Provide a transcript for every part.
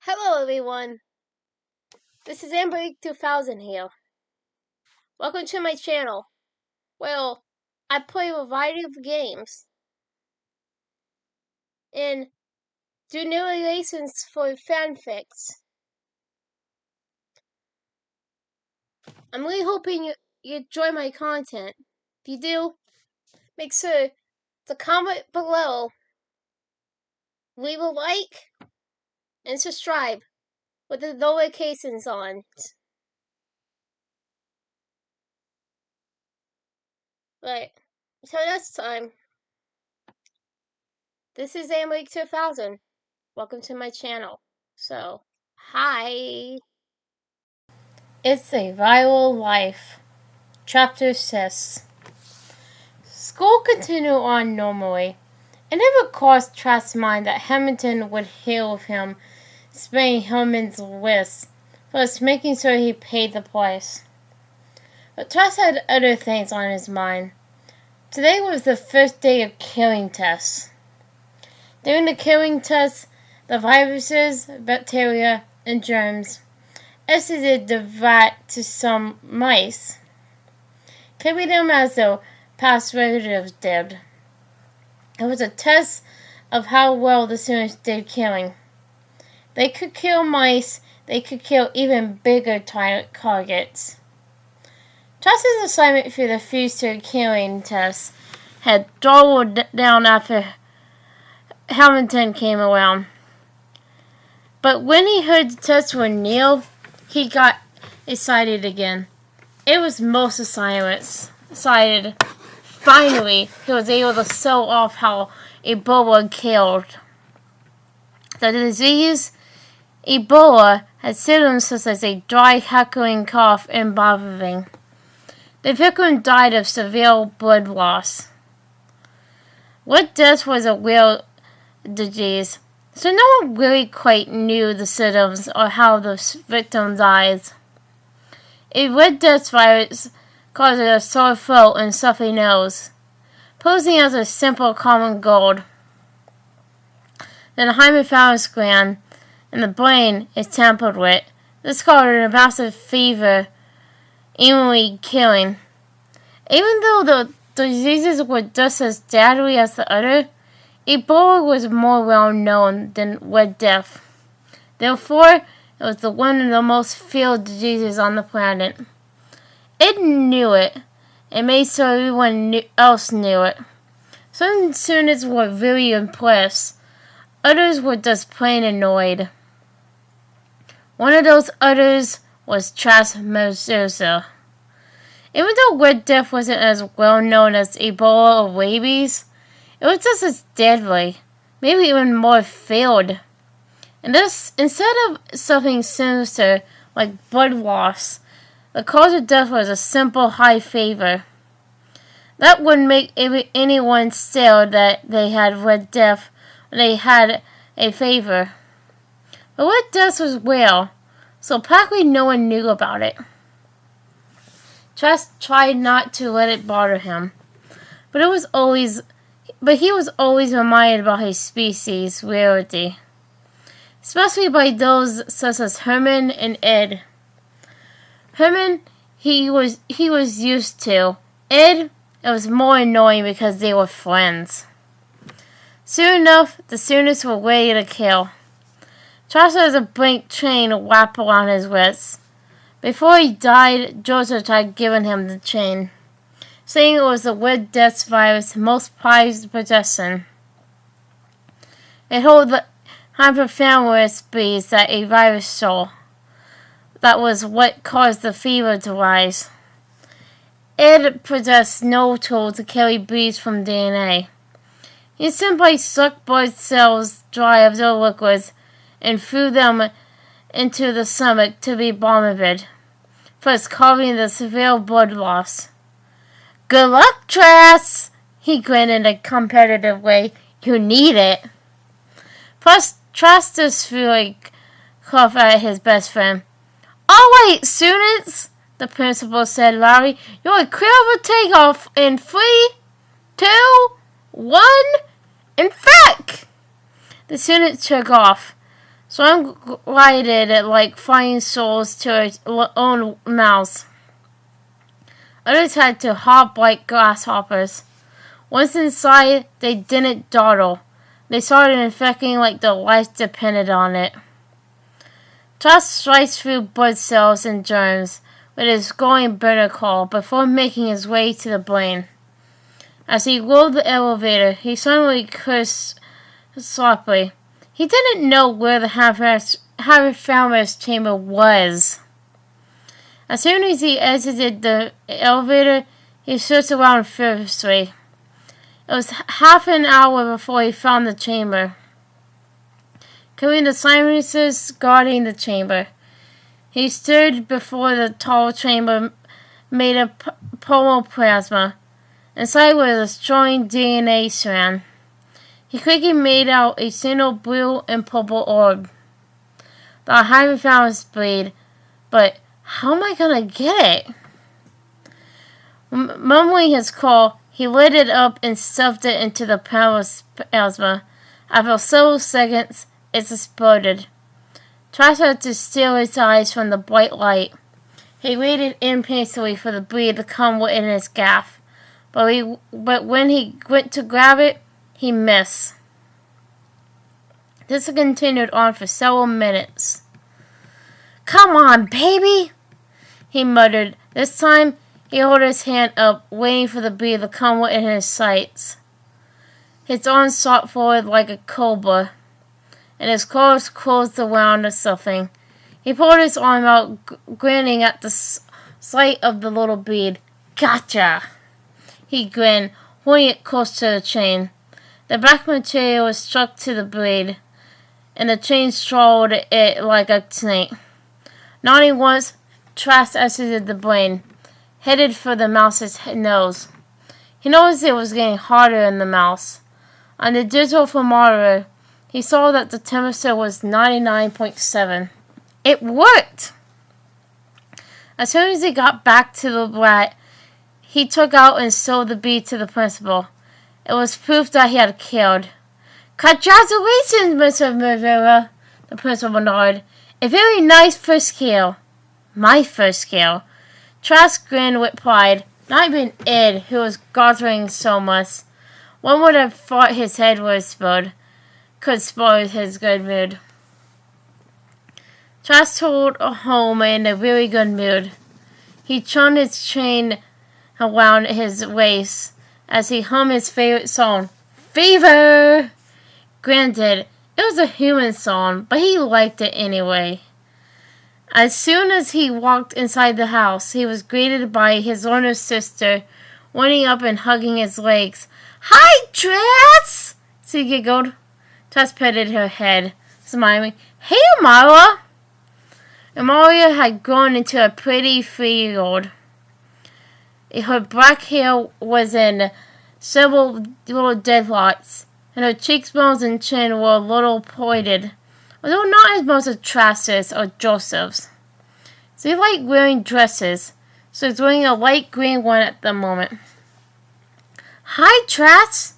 Hello everyone, this is AmberAnkNA here. Welcome to my channel. Well, I play a variety of games and do narrations for fanfics. I'm really hoping you enjoy my content. If you do, make sure to comment below, leave a like, and subscribe with the notifications on. Right, so next time, this is AmberAnkNA. Welcome to my channel. So, hi. It's a Viral Life. Chapter 6. School continued on normally. It never crossed Trask's mind that Hamilton would hear of him spending Hillman's list, plus making sure he paid the price. But Trask had other things on his mind. Today was the first day of killing tests. During the killing tests, the viruses, bacteria, and germs exited the vat to some mice, killing them as their past relatives did. It was a test of how well the students did killing. They could kill mice, they could kill even bigger targets. Trask's assignment for the future killing test had dwindled down after Hamilton came around. But when he heard the tests were nil, he got excited again. It was most assignments. Finally, he was able to show off how Ebola killed. The disease, Ebola, had symptoms such as a dry, hackling cough and vomiting. The victim died of severe blood loss. Red Death was a real disease, so no one really quite knew the symptoms or how the victim died. A Red Death virus caused a sore throat and stuffy nose, posing as a simple common cold. Then the hypothalamus gland in the brain is tampered with. This caused a massive fever, evenly killing. Even though the diseases were just as deadly as the other, Ebola was more well known than Red Death. Therefore, it was one of the most feared diseases on the planet. It knew it, and made sure everyone else knew it. Some students were really impressed. Others were just plain annoyed. One of those others was Trask Mozosa. Even though Red Death wasn't as well known as Ebola or rabies, it was just as deadly, maybe even more feared. And this, instead of something sinister like blood loss, the cause of death was a simple high fever. That wouldn't make anyone still that they had Red Death when they had a fever. But Red Death was real, so practically no one knew about it. Trask tried not to let it bother him, but he was always reminded about his species' rarity, especially by those such as Herman and Ed. Herman, he was used to. Ed, it was more annoying because they were friends. Soon enough, the students were ready to kill. Trask has a blank chain wrapped around his wrist. Before he died, Joseph had given him the chain, saying it was the Red Death virus' most prized possession. It held the hypothalamus beads that a virus stole. That was what caused the fever to rise. Ed possessed no tool to carry beads from DNA. He simply sucked blood cells dry of their liquids and threw them into the stomach to be vomited, thus causing the severe blood loss. "Good luck, Trask!" He grinned in a competitive way. "You need it." Plus, Trask just threw a cough at his best friend. "All right, students," the principal said loudly. "You're clear for takeoff in 3, 2, 1, and fact!" The students took off. Some glided like flying souls to their own mouths. Others had to hop like grasshoppers. Once inside, they didn't dawdle. They started infecting like their life depended on it. Trask sliced through blood cells and germs with his glowing bitter claw before making his way to the brain. As he rode the elevator, he suddenly cursed softly. He didn't know where the Harry chamber was. As soon as he exited the elevator, he searched around furiously. It was half an hour before he found the chamber. Killing the silences guarding the chamber. He stood before the tall chamber made of protoplasma. Inside was a strong DNA strand. He quickly made out a single blue and purple orb. The hypothalamus blade, but how am I gonna get it? Mumbling his call, he lit it up and stuffed it into the plasma. After several seconds, it exploded. Trask had to steal his eyes from the bright light. He waited impatiently for the blade to come within his gaff, but when he went to grab it, he missed. This continued on for several minutes. "Come on, baby," he muttered. This time, he held his hand up, waiting for the blade to come within his sights. His arms shot forward like a cobra, and his claws closed around something. He pulled his arm out, grinning at the sight of the little bead. "Gotcha!" He grinned, holding it close to the chain. The black material was stuck to the blade, and the chain swallowed it like a snake. Nodding once, Trask exited the brain, headed for the mouse's nose. He noticed it was getting harder in the mouse. On the digital thermometer, he saw that the temperature was 99.7. It worked! As soon as he got back to the rat, he took out and sold the bead to the principal. It was proof that he had killed. "Congratulations, Mr. Rivera," the principal nodded. "A very nice first kill." "My first kill." Trask grinned with pride. Not even Ed, who was guttering so much. One would have thought his head was explode. Could spoil his good mood. Trask told home in a really good mood. He churned his chain around his waist as he hummed his favorite song, "Fever!" Granted, it was a human song, but he liked it anyway. As soon as he walked inside the house, he was greeted by his older sister, running up and hugging his legs. "Hi, Trask!" she giggled. Trask petted her head, smiling. "Hey, Amara!" Amara had grown into a pretty 3-year-old. Her black hair was in several little dreadlocks, and her cheekbones and chin were a little pointed, although not as much as Trask's or Joseph's. She liked wearing dresses, so was wearing a light green one at the moment. "Hi, Trask!"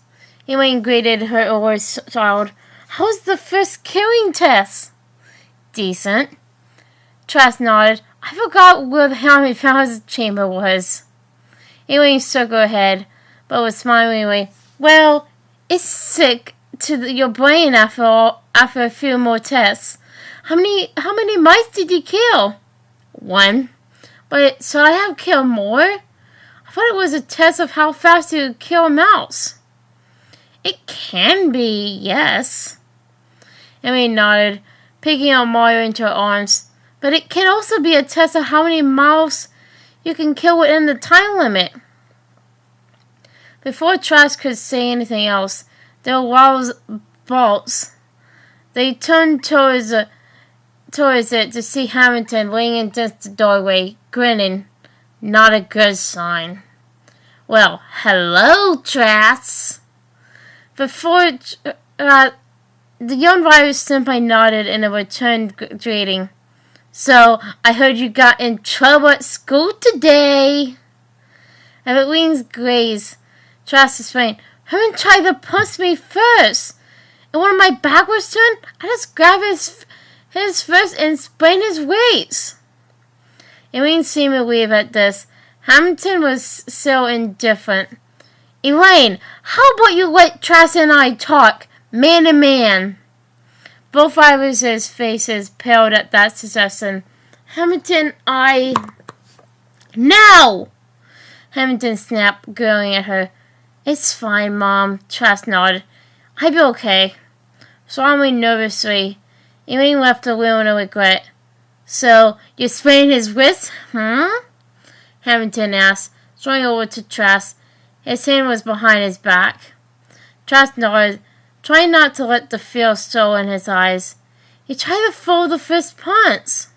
Elaine greeted her older child. "How's the first killing test?" "Decent." Trask nodded. "I forgot where the Harry chamber was." Elaine shook her head, but was smiling. "Well, it's sick to your brain after a few more tests. How many mice did you kill?" "One." "But should I have killed more? I thought it was a test of how fast you could kill a mouse." "It can be, yes." Emily nodded, picking up Mario into her arms. "But it can also be a test of how many mouse you can kill within the time limit." Before Trask could say anything else, there were walls bolts. They turned towards it to see Hamilton laying against the doorway, grinning. Not a good sign. "Well, hello, Trask." Before the young virus senpai nodded in a return greeting. "So, I heard you got in trouble at school today." Evelyn's gaze. Trask explained. "Herman tried to punch me first. And when my back was turned, I just grabbed his his fist and sprained his wrist. Elaine seemed relieved at this. Hamilton was still indifferent. Elaine, how about you let Trask and I talk, man to man? Both Iris's faces paled at that suggestion. Hamilton, No! Hamilton snapped, glaring at her. It's fine, Mom, Trask nodded. I'll be okay. Solemnly, nervously, Elaine left the room in regret. So, you sprained his wrist, Hamilton asked, strolling over to Trask. His hand was behind his back. Trask nodded, trying not to let the fear show in his eyes. He tried to throw the fist punch.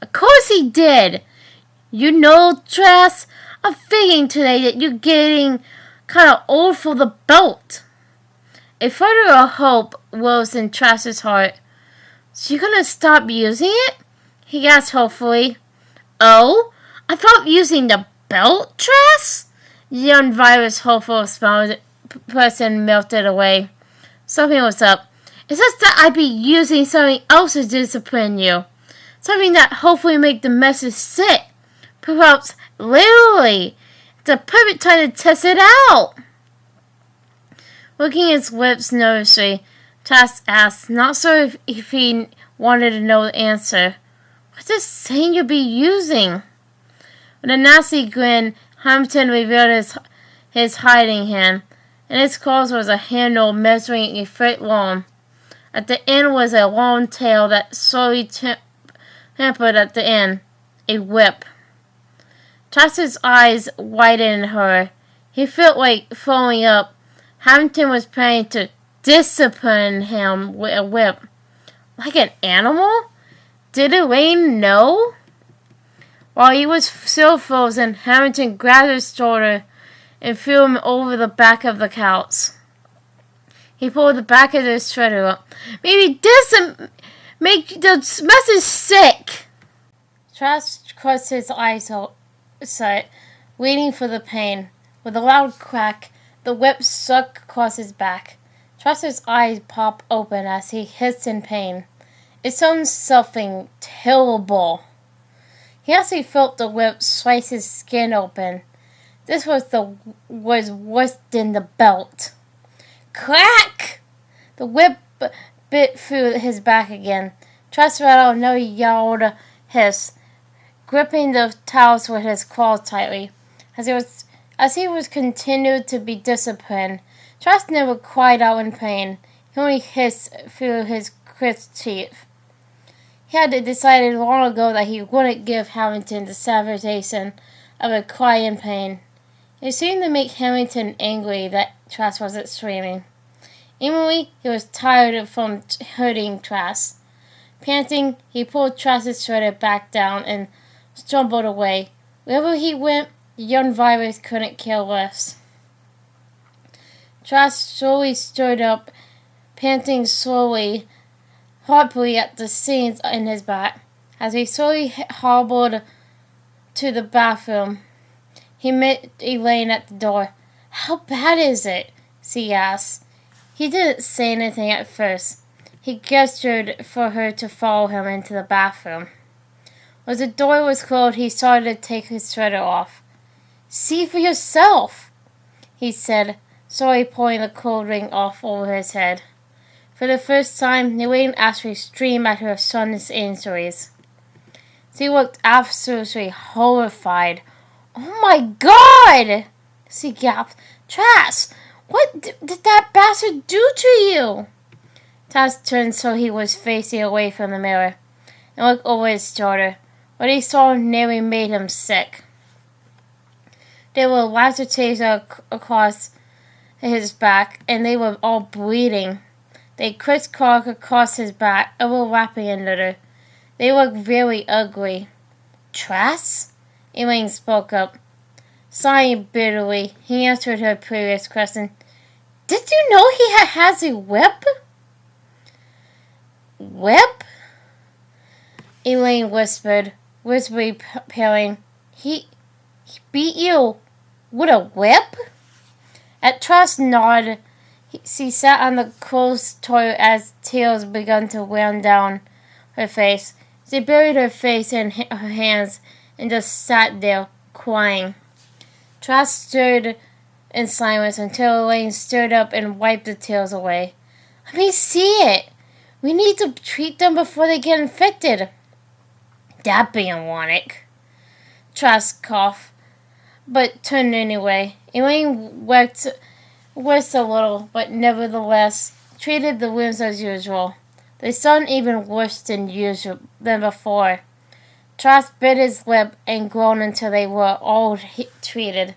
Of course he did. You know, Trask, I'm thinking today that you're getting kind of old for the belt. A flutter of hope rose in Trask's heart. So you're gonna stop using it? He asked hopefully. Oh, I thought using the belt, Trask? The young virus hopeful smiled person melted away. Something was up. It's just that I'd be using something else to discipline you. Something that hopefully make the message sit. Perhaps literally. It's a perfect time to test it out. Looking at his lips nervously, Trask asked, not sure if he wanted to know the answer. What's this thing you'll be using? With a nasty grin, Hamilton revealed his hiding hand. In its claws was a handle measuring a foot long. At the end was a long tail that slowly tempered at the end. A whip. Trask's eyes widened in horror. He felt like throwing up. Hamilton was planning to discipline him with a whip. Like an animal? Did Elaine know? While he was still frozen, Hamilton grabbed his shoulder and threw him over the back of the couch. He pulled the back of the shredder up. Maybe this make the message sick. Trask closed his eyes shut, waiting for the pain. With a loud crack, the whip struck across his back. Trask's eyes popped open as he hissed in pain. It sounded something terrible. He actually felt the whip slice his skin open. This was worse than the belt. Crack! The whip bit through his back again. Trask let out another yelled hiss, gripping the towels with his claws tightly. As he was continued to be disciplined, Trask never cried out in pain. He only hissed through his crisp teeth. He had decided long ago that he wouldn't give Hamilton the satisfaction of a cry in pain. It seemed to make Hamilton angry that Trask wasn't screaming. Inwardly, he was tired from hurting Trask. Panting, he pulled Trask's shredder back down and stumbled away. Wherever he went, the young virus couldn't care less. Trask slowly stood up, panting slowly, hopefully at the seams in his back. As he slowly hobbled to the bathroom, he met Elaine at the door. How bad is it? She asked. He didn't say anything at first. He gestured for her to follow him into the bathroom. When the door was closed, he started to take his shredder off. See for yourself, he said, slowly pulling the cold ring off over his head. For the first time, Elaine actually screamed at her son's injuries. She looked absolutely horrified. Oh my God! She gasped. Trask, what did that bastard do to you? Trask turned so he was facing away from the mirror and looked over his shoulder. What he saw nearly made him sick. There were lacertations across his back, and they were all bleeding. They crisscrossed across his back, overlapping another. They looked very ugly. Trask? Elaine spoke up. Sighing bitterly, he answered her previous question. Did you know he has a whip? Whip? Elaine whispered, visibly paling. He beat you with a whip? At Trask's nod, she sat on the closed toilet as tears began to run down her face. She buried her face in her hands and just sat there, crying. Trask stirred in silence until Elaine stood up and wiped the tears away. Let me see it. We need to treat them before they get infected. That be ironic. Trask coughed, but turned anyway. Elaine wept a little, but nevertheless treated the wounds as usual. They stung even worse than before. Trask bit his lip and groaned until they were all treated.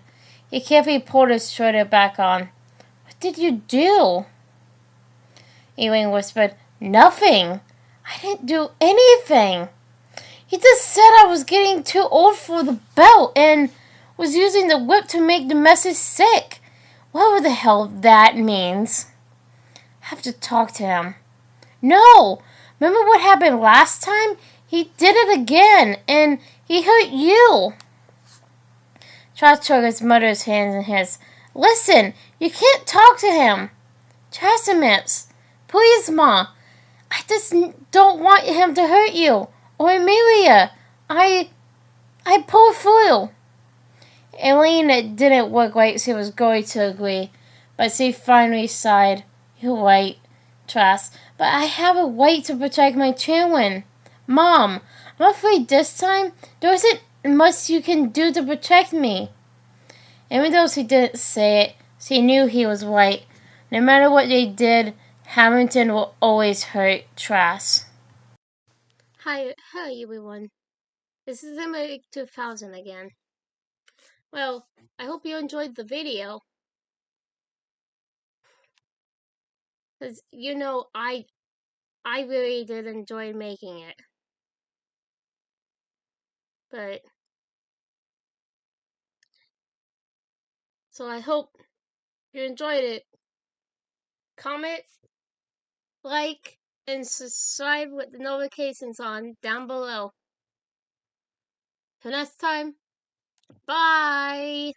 He carefully pulled his shirt back on. What did you do? Elaine whispered. Nothing. I didn't do anything. He just said I was getting too old for the belt and was using the whip to make the messes sick. Whatever the hell that means. I have to talk to him. No! Remember what happened last time? He did it again, and he hurt you. Trask took his mother's hands in his. Listen, you can't talk to him. Trasiments, please, Ma. I just don't want him to hurt you. Or Amelia. I pull through. Elaine didn't look like she was going to agree, but she finally sighed. You're right, Trask, but I have a right to protect my children. Mom, I'm afraid this time there isn't much you can do to protect me. Even though she didn't say it, she knew he was right. No matter what they did, Hamilton will always hurt Trask. Hi everyone. This is Emma 2000 again. Well, I hope you enjoyed the video. Because, I really did enjoy making it. But, so I hope you enjoyed it. Comment, like, and subscribe with the notifications on down below. Till next time, bye!